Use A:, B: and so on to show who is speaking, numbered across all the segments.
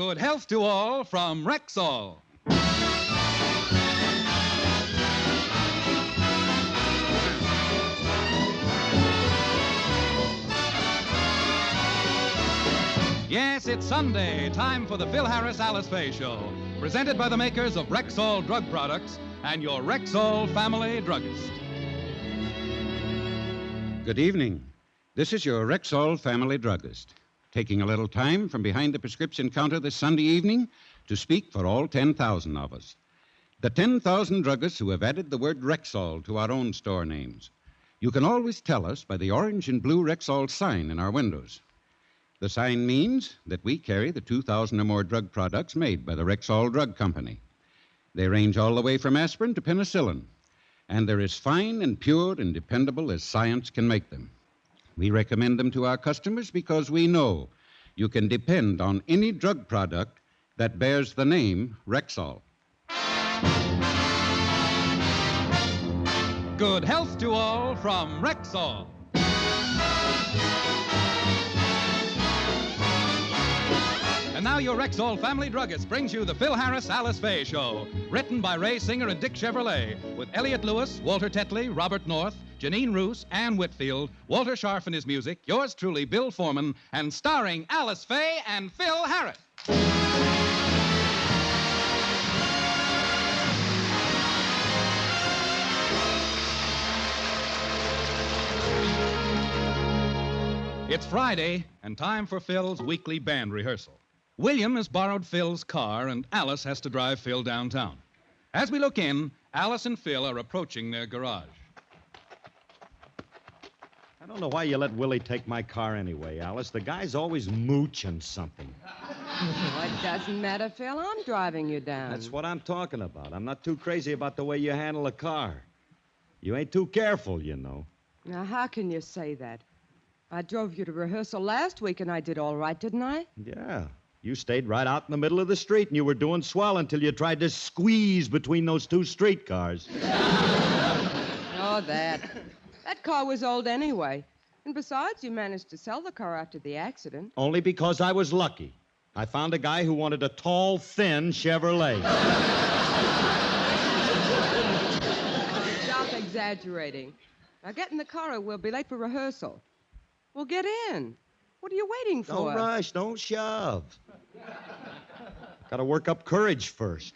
A: Good health to all from Rexall. Yes, it's Sunday, time for the Phil Harris-Alice Faye Show, presented by the makers of Rexall drug products and your Rexall family druggist.
B: Good evening. This is your Rexall family druggist, taking a little time from behind the prescription counter this Sunday evening to speak for all 10,000 of us. The 10,000 druggists who have added the word Rexall to our own store names. You can always tell us by the orange and blue Rexall sign in our windows. The sign means that we carry the 2,000 or more drug products made by the Rexall Drug Company. They range all the way from aspirin to penicillin, and they're as fine and pure and dependable as science can make them. We recommend them to our customers because we know you can depend on any drug product that bears the name Rexall.
A: Good health to all from Rexall. And now your Rexall family druggist brings you the Phil Harris-Alice Faye Show, written by Ray Singer and Dick Chevrolet, with Elliot Lewis, Walter Tetley, Robert North, Janine Roos, Ann Whitfield, Walter Scharf in his music, yours truly, Bill Foreman, and starring Alice Faye and Phil Harris. It's Friday, and time for Phil's weekly band rehearsal. William has borrowed Phil's car, and Alice has to drive Phil downtown. As we look in, Alice and Phil are approaching their garage.
C: I don't know why you let Willie take my car anyway, Alice. The guy's always mooching something.
D: Oh, it doesn't matter, Phil. I'm driving you down.
C: That's what I'm talking about. I'm not too crazy about the way you handle a car. You ain't too careful, you know.
D: Now, how can you say that? I drove you to rehearsal last week, and I did all right, didn't I?
C: Yeah. You stayed right out in the middle of the street, and you were doing swell until you tried to squeeze between those two streetcars.
D: Oh, that. That car was old anyway. And besides, you managed to sell the car after the accident.
C: Only because I was lucky. I found a guy who wanted a tall, thin Chevrolet.
D: Stop exaggerating. Now get in the car or we'll be late for rehearsal. Well, get in. What are you waiting for?
C: Don't rush. Don't shove. Got to work up courage first.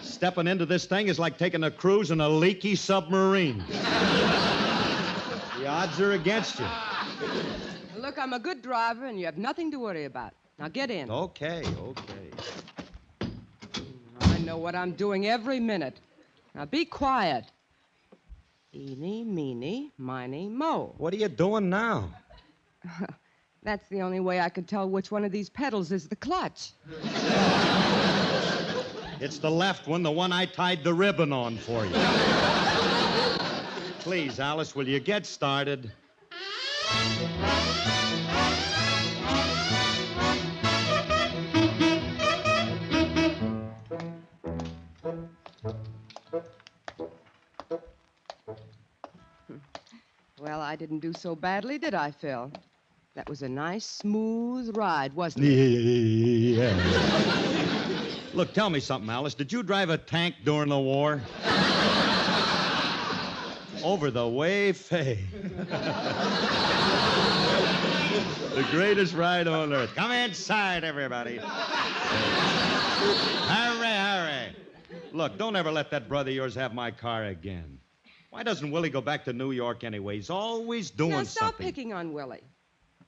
C: Stepping into this thing is like taking a cruise in a leaky submarine. The odds are against you.
D: Look, I'm a good driver, and you have nothing to worry about. Now get in.
C: Okay.
D: I know what I'm doing every minute. Now be quiet. Eeny, meeny, miny, mo.
C: What are you doing now?
D: That's the only way I can tell which one of these pedals is the clutch.
C: It's the left one, the one I tied the ribbon on for you. Please, Alice, will you get started?
D: Well, I didn't do so badly, did I, Phil? That was a nice, smooth ride, wasn't it?
C: Yeah. Look, tell me something, Alice. Did you drive a tank during the war? Over the way, Faye. The greatest ride on earth. Come inside, everybody. Hurry. Look, don't ever let that brother of yours have my car again. Why doesn't Willie go back to New York anyway? He's always doing
D: now,
C: something.
D: stop picking on Willie.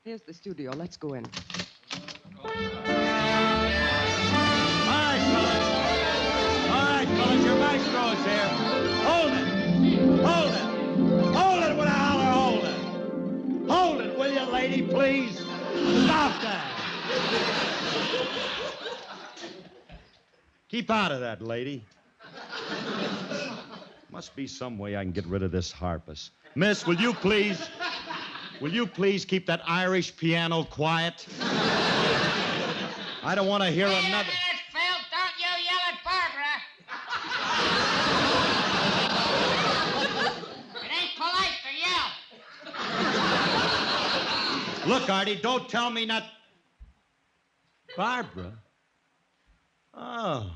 D: Here's the studio. Let's go in.
C: All right, fellas, your maestro's here. Hold it with a holler, hold it. Hold it, will you, lady, please? Stop that. Keep out of that, lady. Must be some way I can get rid of this harpist. Miss, will you please keep that Irish piano quiet? I don't want to hear another...
E: Phil, don't you yell at Barbara. It ain't polite to yell.
C: Look, Artie, don't tell me not... Barbara? Oh,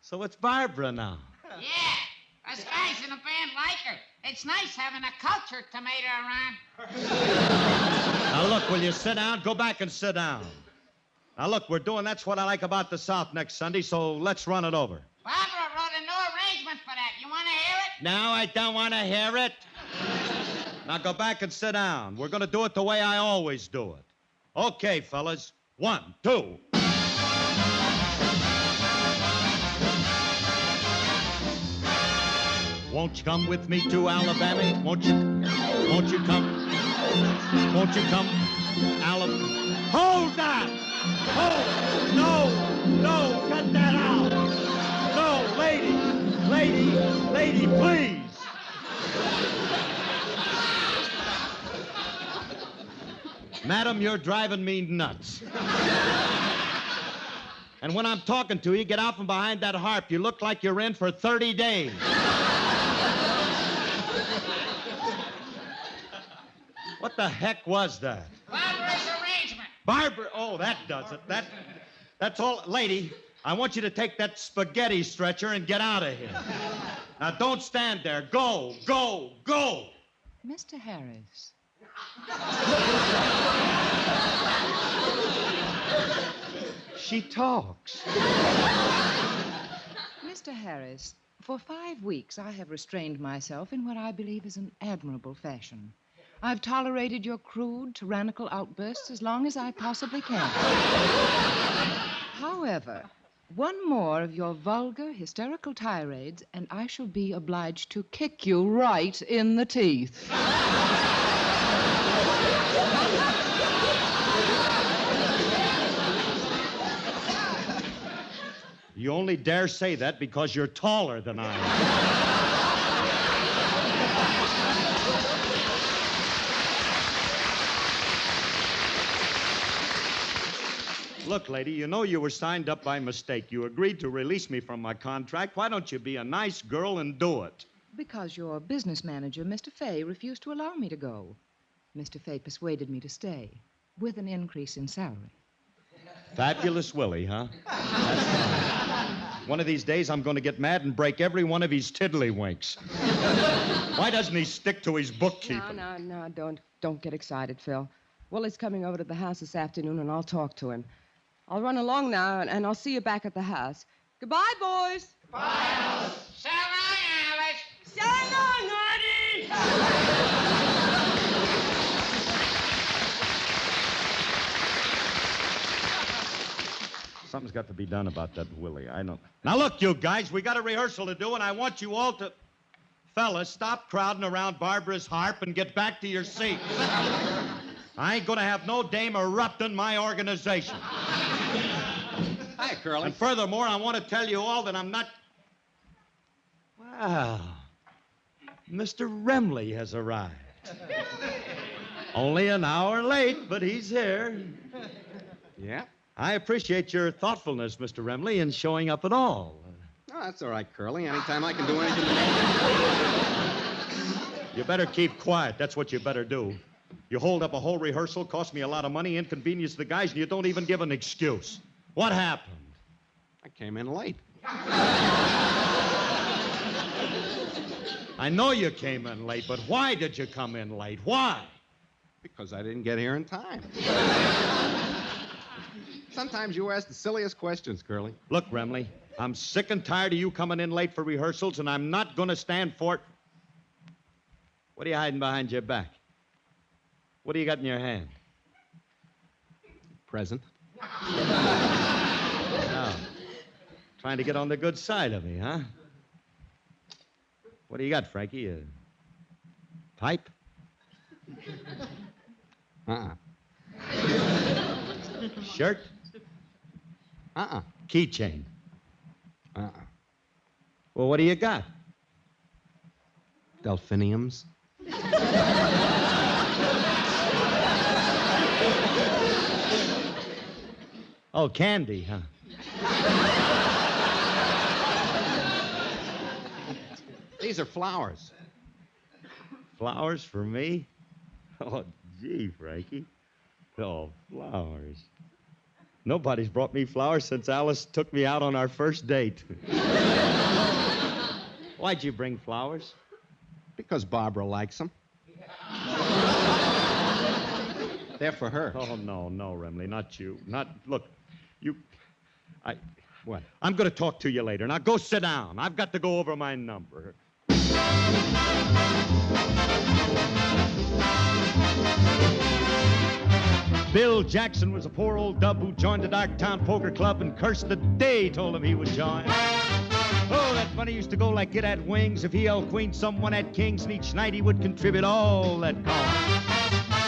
C: so it's Barbara now.
E: Yeah, us guys in the band like her. It's nice having a cultured tomato around.
C: Now, look, will you sit down? Go back and sit down. Now, look, we're doing That's What I Like About the South next Sunday, so let's run it over.
E: Barbara wrote a new arrangement for that. You want to hear it?
C: No, I don't want to hear it. Now, go back and sit down. We're going to do it the way I always do it. Okay, fellas. 1, 2. Won't you come with me to Alabama? Won't you come? Won't you come? Alabama. Hold that! Hold! No, cut that out! No, lady, please! Madam, you're driving me nuts. And when I'm talking to you, get out from behind that harp. You look like you're in for 30 days. What the heck was that?
E: Barbara's arrangement.
C: Barbara, oh, that does it. That's all. Lady, I want you to take that spaghetti stretcher and get out of here. Now, don't stand there. Go.
F: Mr. Harris.
C: She talks.
F: Mr. Harris, for 5 weeks I have restrained myself in what I believe is an admirable fashion. I've tolerated your crude, tyrannical outbursts as long as I possibly can. However, one more of your vulgar, hysterical tirades, and I shall be obliged to kick you right in the teeth.
C: You only dare say that because you're taller than I am. Look, lady, you know you were signed up by mistake. You agreed to release me from my contract. Why don't you be a nice girl and do it?
F: Because your business manager, Mr. Faye, refused to allow me to go. Mr. Faye persuaded me to stay, with an increase in salary.
C: Fabulous Willie, huh? That's fine. One of these days, I'm going to get mad and break every one of his tiddlywinks. Why doesn't he stick to his bookkeeping?
D: No, don't get excited, Phil. Willie's coming over to the house this afternoon, and I'll talk to him. I'll run along now, and I'll see you back at the house. Goodbye, boys.
E: Goodbye, Alice. So long, Alice.
D: So long, Artie.
C: Something's got to be done about that Willie. I know. Now, look, you guys, we got a rehearsal to do, and I want you all to... Fellas, stop crowding around Barbara's harp and get back to your seats. I ain't gonna have no dame erupting my organization.
B: Hi, Curly.
C: And furthermore, I want to tell you all that I'm not... Wow. Mr. Remley has arrived. Only an hour late, but he's here.
B: Yeah?
C: I appreciate your thoughtfulness, Mr. Remley, in showing up at all.
B: Oh, that's all right, Curly. Anytime I can do anything to
C: You better keep quiet. That's what you better do. You hold up a whole rehearsal, cost me a lot of money, inconvenience the guys, and you don't even give an excuse. What happened?
B: I came in late.
C: I know you came in late, but why did you come in late? Why?
B: Because I didn't get here in time. Sometimes you ask the silliest questions, Curly.
C: Look, Remley, I'm sick and tired of you coming in late for rehearsals, and I'm not going to stand for it. What are you hiding behind your back? What do you got in your hand?
B: Present.
C: Now, trying to get on the good side of me, huh? What do you got, Frankie? A pipe?
B: Uh-uh.
C: Shirt?
B: Uh-uh.
C: Keychain?
B: Uh-uh.
C: Well, what do you got?
B: Delphiniums.
C: Oh, candy, huh?
B: These are flowers.
C: Flowers for me? Oh, gee, Frankie. Oh, flowers. Nobody's brought me flowers since Alice took me out on our first date. Why'd you bring flowers?
G: Because Barbara likes them. They're for her.
C: Oh, no, Remley, not you. Look,
G: What?
C: I'm going to talk to you later. Now go sit down. I've got to go over my number. Bill Jackson was a poor old dub who joined the Darktown Poker Club and cursed the day he told him he would join. Oh, that money used to go like it had wings. If he held queen, someone had kings, and each night he would contribute all that coin.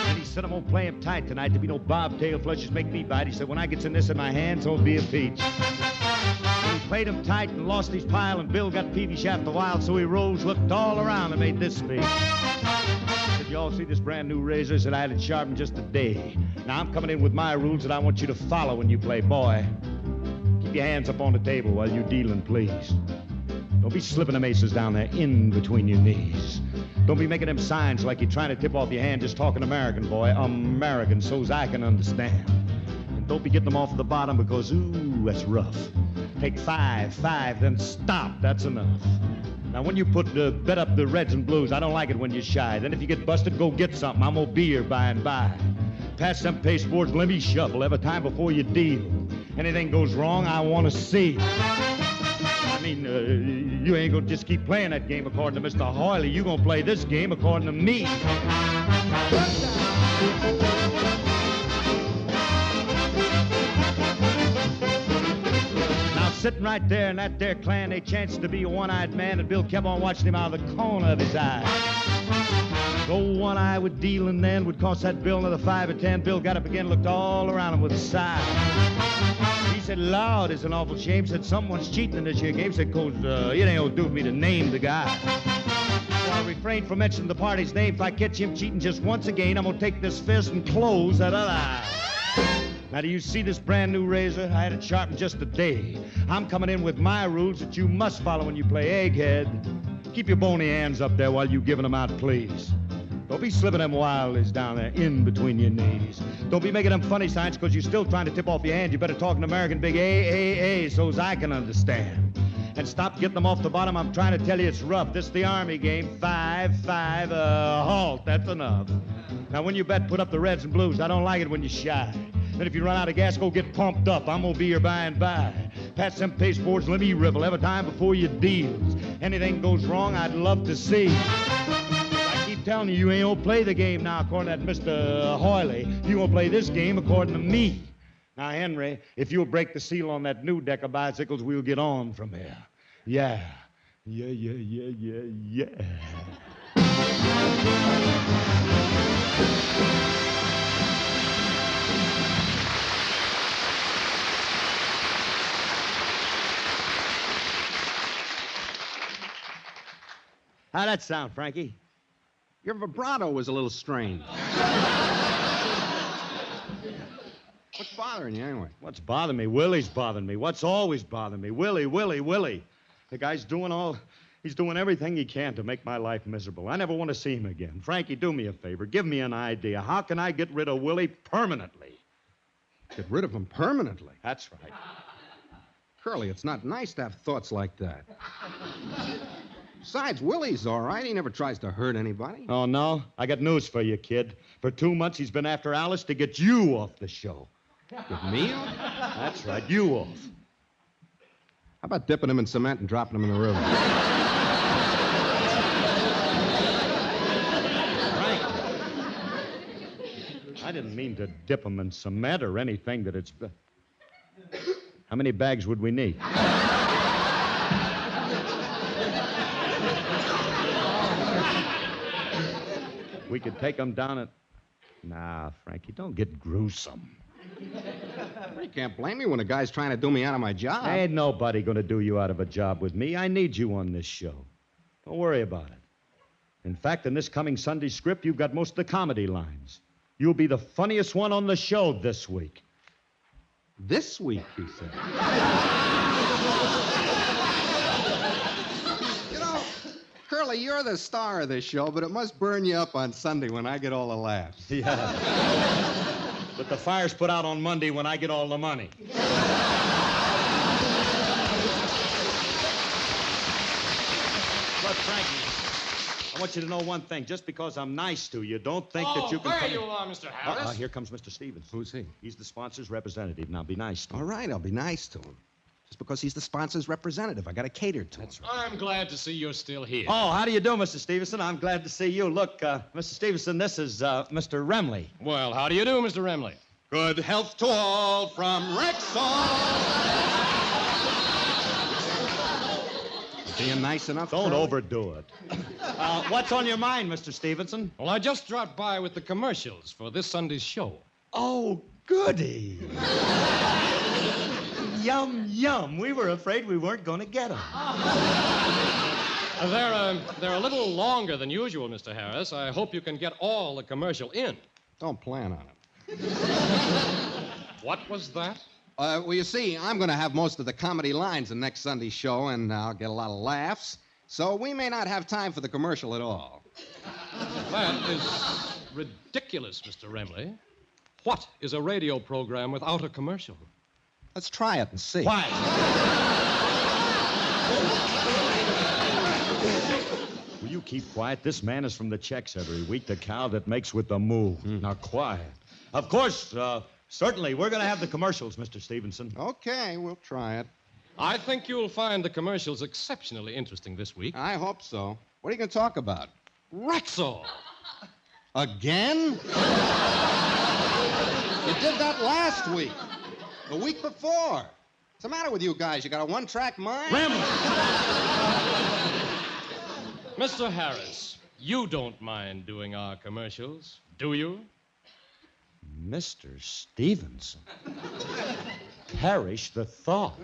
C: And he said, I'm going to play him tight tonight. There be no bobtail flushes make me bite. He said, when I gets in this in my hands, it'll be a peach. And he played him tight and lost his pile, and Bill got peevish after a while, so he rose, looked all around, and made this speech. Said, you all see this brand new razor? Said, I had it sharpened just a day. Now I'm coming in with my rules that I want you to follow when you play. Boy, keep your hands up on the table while you dealing, please. Don't be slipping them aces down there in between your knees. Don't be making them signs like you're trying to tip off your hand, just talking American, boy. American, so's I can understand. And don't be getting them off the bottom because, ooh, that's rough. Take five, then stop. That's enough. Now, when you put the bet up the reds and blues, I don't like it when you're shy. Then if you get busted, go get something. I'm gonna be here by and by. Pass them pasteboards, let me shuffle every time before you deal. Anything goes wrong, I want to see. I mean, you ain't gonna just keep playing that game according to Mr. Hoyley. You gonna play this game according to me. Now, sitting right there in that there clan, they chanced to be a one-eyed man, and Bill kept on watching him out of the corner of his eye. Go one eye with dealing then would cost that Bill another 5 or 10. Bill got up again, looked all around him with a sigh. He said, Lord, it's an awful shame. Said, someone's cheating in this here game. Said, cause it ain't gonna do for me to name the guy. So I refrained from mentioning the party's name. If I catch him cheating just once again, I'm gonna take this fist and close that other eye. Now, do you see this brand new razor? I had it sharpened just a day. I'm coming in with my rules that you must follow when you play Egghead. Keep your bony hands up there while you giving them out, please. Don't be slipping them wildies down there in between your knees. Don't be making them funny signs because you're still trying to tip off your hand. You better talk an American big A, so's I can understand. And stop getting them off the bottom. I'm trying to tell you it's rough. This is the Army game. 5, halt. That's enough. Now, when you bet, put up the reds and blues. I don't like it when you're shy. Then if you run out of gas, go get pumped up. I'm going to be here by and by. Pass them pasteboards, let me rivel every time before you deals. Anything goes wrong, I'd love to see. I'm telling you, you ain't gonna play the game now according to that Mr. Hoyley. You gonna play this game according to me. Now, Henry, if you'll break the seal on that new deck of bicycles, we'll get on from here. Yeah. How'd that sound, Frankie?
G: Your vibrato was a little strange. What's bothering you, anyway?
C: What's bothering me? Willie's bothering me. What's always bothering me? Willie. The guy's he's doing everything he can to make my life miserable. I never want to see him again. Frankie, do me a favor. Give me an idea. How can I get rid of Willie permanently?
G: Get rid of him permanently?
C: That's right.
G: Curly, it's not nice to have thoughts like that. Besides, Willie's all right. He never tries to hurt anybody.
C: Oh, no? I got news for you, kid. For 2 months, he's been after Alice to get you off the show.
G: Get me off?
C: That's right, you off.
G: How about dipping him in cement and dropping him in the river?
C: Frank, I didn't mean to dip him in cement or anything that it's... How many bags would we need? We could take him down at... Nah, Frankie, don't get gruesome.
G: You can't blame me when a guy's trying to do me out of my job.
C: Ain't nobody gonna do you out of a job with me. I need you on this show. Don't worry about it. In fact, in this coming Sunday script, you've got most of the comedy lines. You'll be the funniest one on the show this week.
G: This week, he said. Curly, you're the star of this show, but it must burn you up on Sunday when I get all the laughs.
C: Yeah. But the fire's put out on Monday when I get all the money. Look, Frankie, I want you to know one thing. Just because I'm nice to you, don't think that you can...
H: there you are, Mr. Harris.
C: Here comes Mr. Stevens.
G: Who's he?
C: He's the sponsor's representative. Now, be nice to him.
G: All right, I'll be nice to him. Just because he's the sponsor's representative, I got to cater to him.
H: I'm glad to see you're still here.
C: Oh, how do you do, Mr. Stevenson? I'm glad to see you. Look, Mr. Stevenson, this is Mr. Remley.
H: Well, how do you do, Mr. Remley?
I: Good health to all from Rexall.
G: Being nice enough.
C: Don't
G: Curly?
C: overdo it. What's on your mind, Mr. Stevenson?
H: Well, I just dropped by with the commercials for this Sunday's show.
C: Oh, goody. Yum, yum. We were afraid we weren't going to get them.
H: They're a little longer than usual, Mr. Harris. I hope you can get all the commercial in.
G: Don't plan on it.
H: What was that?
G: Well, you see, I'm going to have most of the comedy lines in next Sunday's show, and I'll get a lot of laughs. So we may not have time for the commercial at all.
H: That is ridiculous, Mr. Remley. What is a radio program without a commercial?
G: Let's try it and see.
C: Quiet. Will you keep quiet? This man is from the checks every week, the cow that makes with the moo. Now, quiet. Of course, certainly, we're going to have the commercials, Mr. Stevenson.
G: Okay, we'll try it.
H: I think you'll find the commercials exceptionally interesting this week.
G: I hope so. What are you going to talk about?
H: Rexall.
G: Again? You did that last week. The week before. What's the matter with you guys? You got a one-track mind?
H: Mr. Harris, you don't mind doing our commercials, do you?
C: Mr. Stevenson. Perish the thought.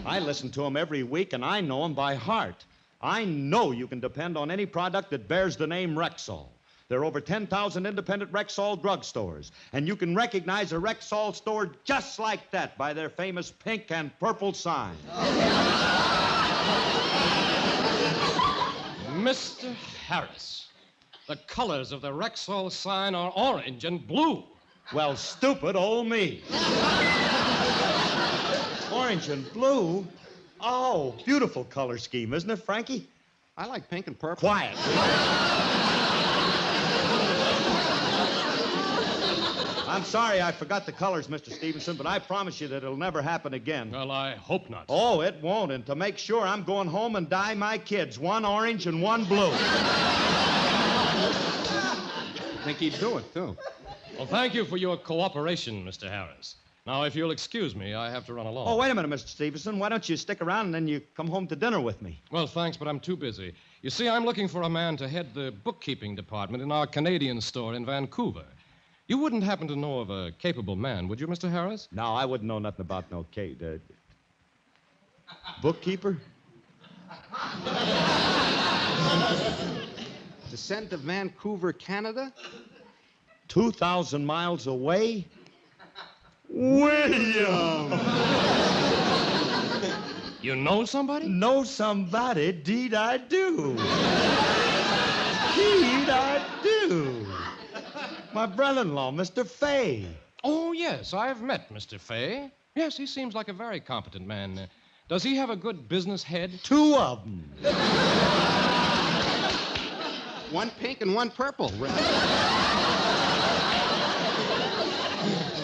C: I listen to him every week, and I know him by heart. I know you can depend on any product that bears the name Rexall. There are over 10,000 independent Rexall drugstores, and you can recognize a Rexall store just like that by their famous pink and purple sign.
H: Mr. Harris, the colors of the Rexall sign are orange and blue.
C: Well, stupid old me. Orange and blue? Oh, beautiful color scheme, isn't it, Frankie?
G: I like pink and purple.
C: Quiet. I'm sorry I forgot the colors, Mr. Stevenson, but I promise you that it'll never happen again.
H: Well, I hope not.
C: Oh, it won't. And to make sure, I'm going home and dye my kids one orange and one blue.
G: I think he'd do it, too.
H: Well, thank you for your cooperation, Mr. Harris. Now, if you'll excuse me, I have to run along.
C: Oh, wait a minute, Mr. Stevenson. Why don't you stick around and then you come home to dinner with me?
H: Well, thanks, but I'm too busy. You see, I'm looking for a man to head the bookkeeping department in our Canadian store in Vancouver. You wouldn't happen to know of a capable man, would you, Mr. Harris?
C: No, I wouldn't know nothing about no bookkeeper?
G: To send to Vancouver, Canada?
C: 2,000 miles away? William!
H: You know somebody?
C: Know somebody? Deed I do. Deed I do. My brother-in-law, Mr. Faye.
H: Oh, yes, I've met Mr. Faye. Yes, he seems like a very competent man. Does he have a good business head?
C: 2 of them.
G: One pink and one purple.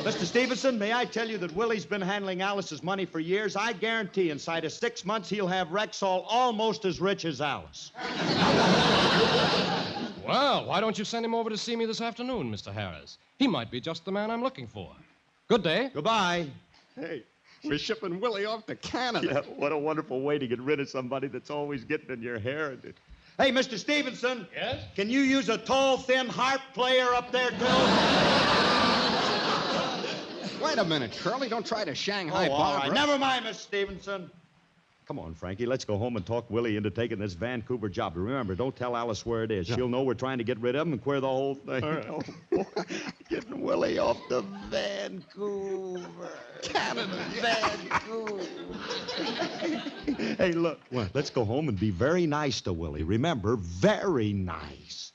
C: Mr. Stevenson, may I tell you that Willie's been handling Alice's money for years? I guarantee inside of 6 months he'll have Rexall almost as rich as Alice.
H: Well, why don't you send him over to see me this afternoon, Mr. Harris? He might be just the man I'm looking for. Good day.
C: Goodbye.
G: Hey, we're shipping Willie off to Canada.
C: Yeah, what a wonderful way to get rid of somebody that's always getting in your hair. Hey, Mr. Stevenson.
H: Yes?
C: Can you use a tall, thin harp player up there, too?
G: Wait a minute, Curly. Don't try to Shanghai
C: all
G: Barbara.
C: right. Never mind, Mr. Stevenson. Come on, Frankie. Let's go home and talk Willie into taking this Vancouver job. Remember, don't tell Alice where it is. She'll know we're trying to get rid of him and queer the whole thing. Oh, boy. Getting Willie off to Vancouver. Canada, Vancouver. Hey, look. What? Let's go home and be very nice to Willie. Remember, very nice.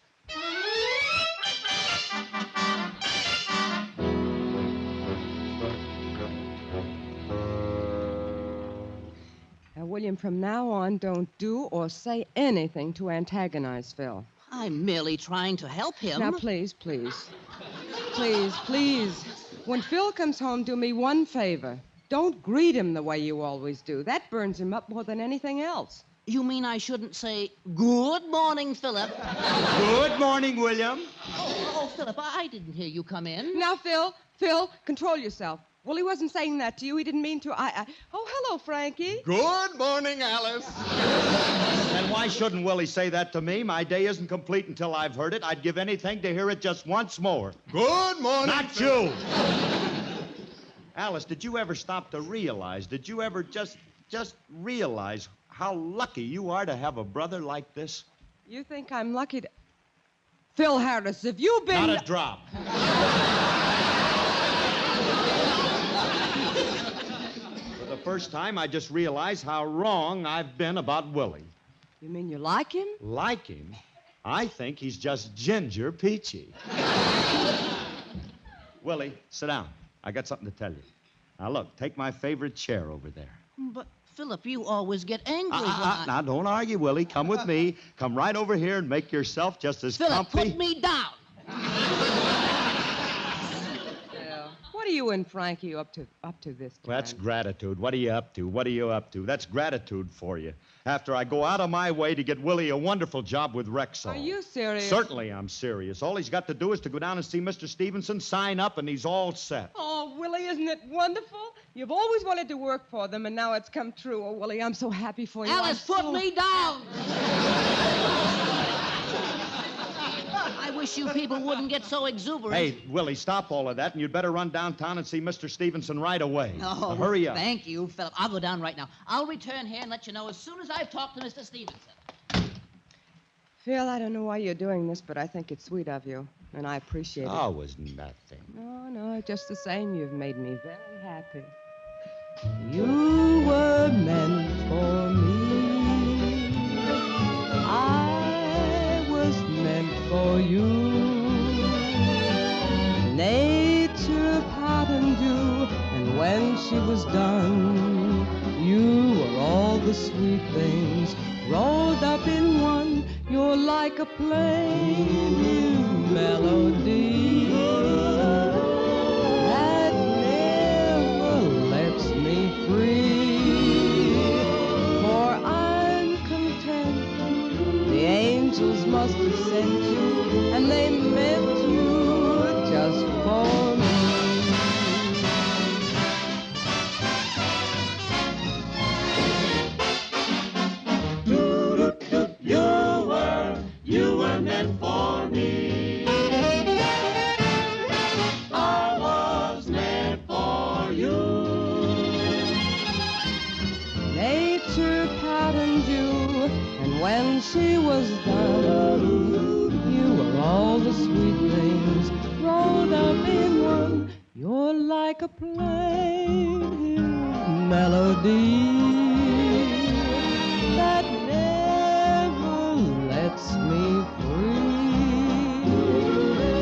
D: William, from now on, don't do or say anything to antagonize Phil.
J: I'm merely trying to help him.
D: Now, please, please. Please, please. When Phil comes home, do me one favor. Don't greet him the way you always do. That burns him up more than anything else.
J: You mean I shouldn't say, "Good morning, Philip"?
C: Good morning, William.
J: Oh, Philip, I didn't hear you come in.
D: Now, Phil, control yourself. Willie wasn't saying that to you. He didn't mean to. Oh, hello, Frankie.
I: Good morning, Alice.
C: And why shouldn't Willie say that to me? My day isn't complete until I've heard it. I'd give anything to hear it just once more.
I: Good morning.
C: Not you. Alice, did you ever stop to realize, did you ever just realize how lucky you are to have a brother like this?
D: You think I'm lucky to... Phil Harris, have you been...
C: Not a drop. For the first time, I just realized how wrong I've been about Willie.
D: You mean you like him?
C: Like him? I think he's just ginger peachy. Willie, sit down. I got something to tell you. Now, look, take my favorite chair over there.
J: But, Philip, you always get angry when I...
C: Now, don't argue, Willie. Come with me. Come right over here and make yourself just as
J: Philip,
C: comfy.
J: put me down.
D: What are you and Frankie up to this time?
C: That's gratitude. What are you up to? What are you up to? That's gratitude for you. After I go out of my way to get Willie a wonderful job with Rexall.
D: Are you serious?
C: Certainly I'm serious. All he's got to do is to go down and see Mr. Stevenson, sign up, and he's all set.
D: Oh, Willie, isn't it wonderful? You've always wanted to work for them, and now it's come true. Oh, Willie, I'm so happy for you.
J: Alice, put me down. I wish you people wouldn't get so exuberant.
C: Hey, Willie, stop all of that, and you'd better run downtown and see Mr. Stevenson right away.
J: Oh,
C: Now, hurry up.
J: Thank you, Philip. I'll go down right now. I'll return here and let you know as soon as I've talked to Mr. Stevenson.
D: Phil, I don't know why you're doing this, but I think it's sweet of you, and I appreciate it.
C: Oh, it was nothing.
D: No, just the same, you've made me very happy. You were meant for me. I was meant for you. Nature patterned you, and when she was done, you were all the sweet things rolled up in one. You're like a plain new melody that never lets me free. For I'm content. The angels must have sent you, and they meant you just for me.
I: You were meant for me. I was meant for you.
D: Nature patterned you, and when she was done, you were all the sweet things rolled up in one. You're like a plain melody that never lets me free.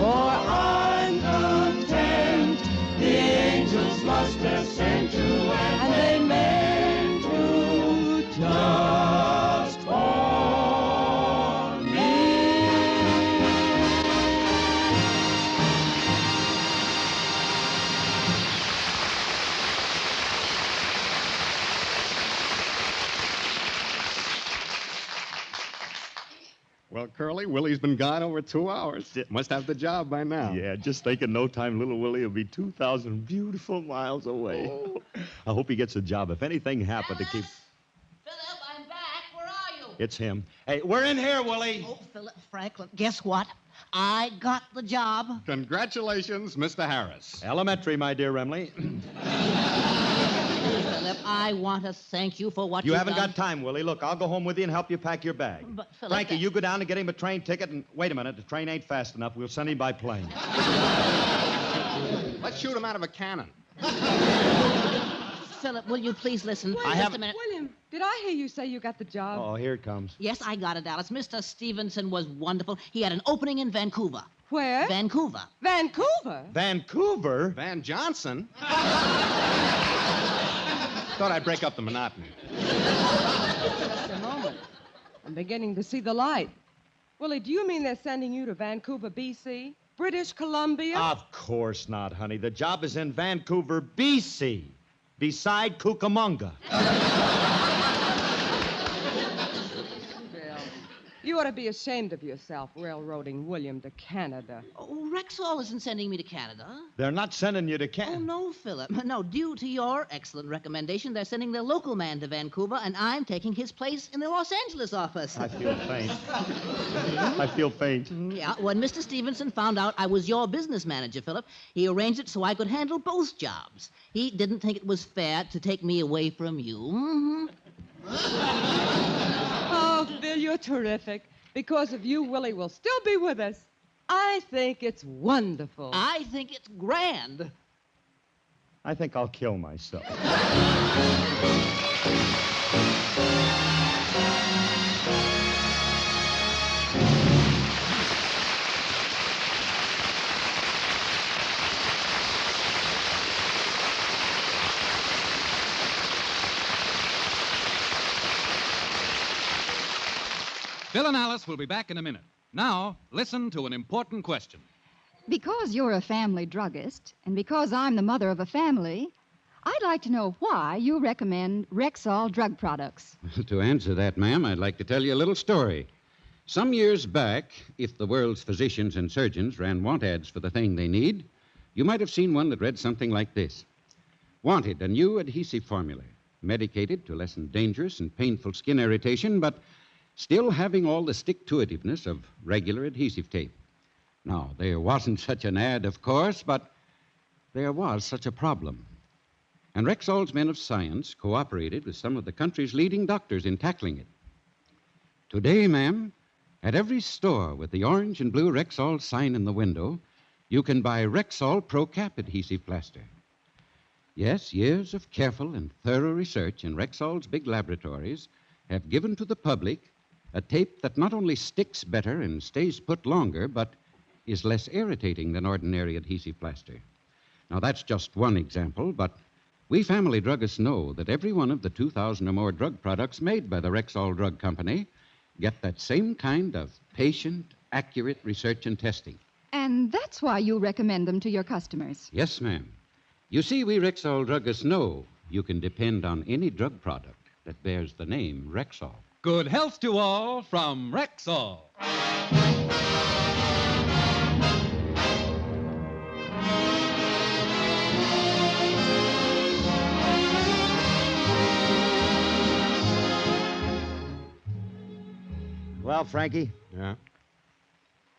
D: For I'm content, the angels must have sent you, and they meant you just for me.
I: Well, Curly, Willie's been gone over 2 hours. Must have the job by now.
C: Yeah, just think in no time little Willie will be 2,000 beautiful miles away.
J: Oh.
C: I hope he gets a job. If anything happened to keep...
J: Philip, I'm back. Where are you?
C: It's him. Hey, we're in here, Willie.
J: Oh, Philip Franklin, guess what? I got the job.
I: Congratulations, Mr. Harris.
C: Elementary, my dear Remley.
J: Philip, I want to thank you for what
C: You
J: you've
C: haven't
J: done.
C: got time, Willie. Look, I'll go home with you and help you pack your bag.
J: But, Philip,
C: Frankie,
J: that-
C: you go down and get him a train ticket, and wait a minute, the train ain't fast enough. We'll send him by plane.
I: Let's shoot him out of a cannon.
J: Philip, will you please listen?
D: Wait,
J: Just
C: haven't-
J: a minute.
D: William, did I hear you say you got the job?
C: Oh, here it comes.
J: Yes, I got it, Alice. Mr. Stevenson was wonderful. He had an opening in Vancouver.
D: Where?
J: Vancouver.
D: Vancouver?
C: Vancouver?
I: Van Johnson?
G: Thought I'd break up the monotony.
D: Just a moment. I'm beginning to see the light. Willie, do you mean they're sending you to Vancouver, B.C.? British Columbia?
C: Of course not, honey. The job is in Vancouver, B.C., beside Cucamonga.
D: Bill, you ought to be ashamed of yourself, railroading William to Canada.
J: Oh, Rexall isn't sending me to Canada.
C: They're not sending you to
J: Oh,
C: Canada.
J: no, Philip. No, due to your excellent recommendation, they're sending their local man to Vancouver, and I'm taking his place in the Los Angeles office.
C: I feel faint. I feel faint.
J: Yeah, when Mr. Stevenson found out I was your business manager, Philip, he arranged it so I could handle both jobs. He didn't think it was fair to take me away from you. Mm-hmm.
D: Oh, Phil, you're terrific. Because of you, Willie will still be with us. I think it's wonderful.
J: I think it's grand.
C: I think I'll kill myself.
A: Bill and Alice will be back in a minute. Now, listen to an important question.
K: Because you're a family druggist, and because I'm the mother of a family, I'd like to know why you recommend Rexall drug products.
B: To answer that, ma'am, I'd like to tell you a little story. Some years back, if the world's physicians and surgeons ran want ads for the thing they need, you might have seen one that read something like this. Wanted, a new adhesive formula, medicated to lessen dangerous and painful skin irritation, but still having all the stick-to-itiveness of regular adhesive tape. Now, there wasn't such an ad, of course, but there was such a problem. And Rexall's men of science cooperated with some of the country's leading doctors in tackling it. Today, ma'am, at every store with the orange and blue Rexall sign in the window, you can buy Rexall Pro Cap adhesive plaster. Yes, years of careful and thorough research in Rexall's big laboratories have given to the public a tape that not only sticks better and stays put longer, but is less irritating than ordinary adhesive plaster. Now, that's just one example, but we family druggists know that every one of the 2,000 or more drug products made by the Rexall Drug Company get that same kind of patient, accurate research and testing.
K: And that's why you recommend them to your customers.
B: Yes, ma'am. You see, we Rexall druggists know you can depend on any drug product that bears the name Rexall.
A: Good health to all from Rexall.
C: Well, Frankie,
G: Yeah?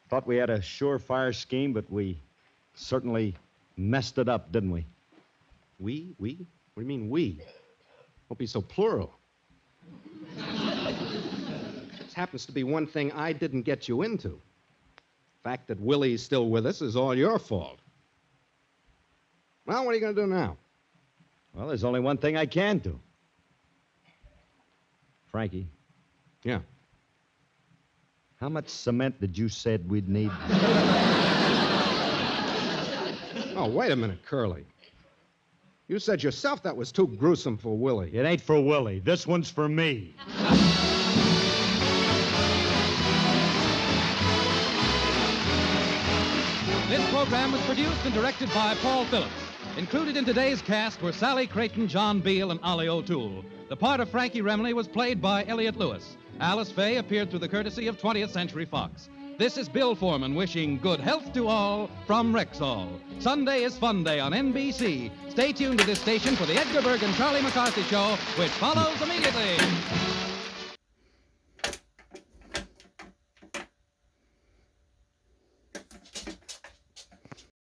C: thought we had a surefire scheme, but we certainly messed it up, didn't we?
G: We? What do you mean, we? Don't be so plural. This happens to be one thing I didn't get you into. The fact that Willie's still with us is all your fault. Well, what are you going to do now?
C: Well, there's only one thing I can do. Frankie,
G: Yeah.
C: how much cement did you said we'd need?
G: Oh, wait a minute, Curly. You said yourself that was too gruesome for Willie.
C: It ain't for Willie. This one's for me.
A: This program was produced and directed by Paul Phillips. Included in today's cast were Sally Creighton, John Beal, and Ollie O'Toole. The part of Frankie Remley was played by Elliott Lewis. Alice Faye appeared through the courtesy of 20th Century Fox. This is Bill Foreman wishing good health to all from Rexall. Sunday is Fun Day on NBC. Stay tuned to this station for the Edgar Berg and Charlie McCarthy Show, which follows immediately.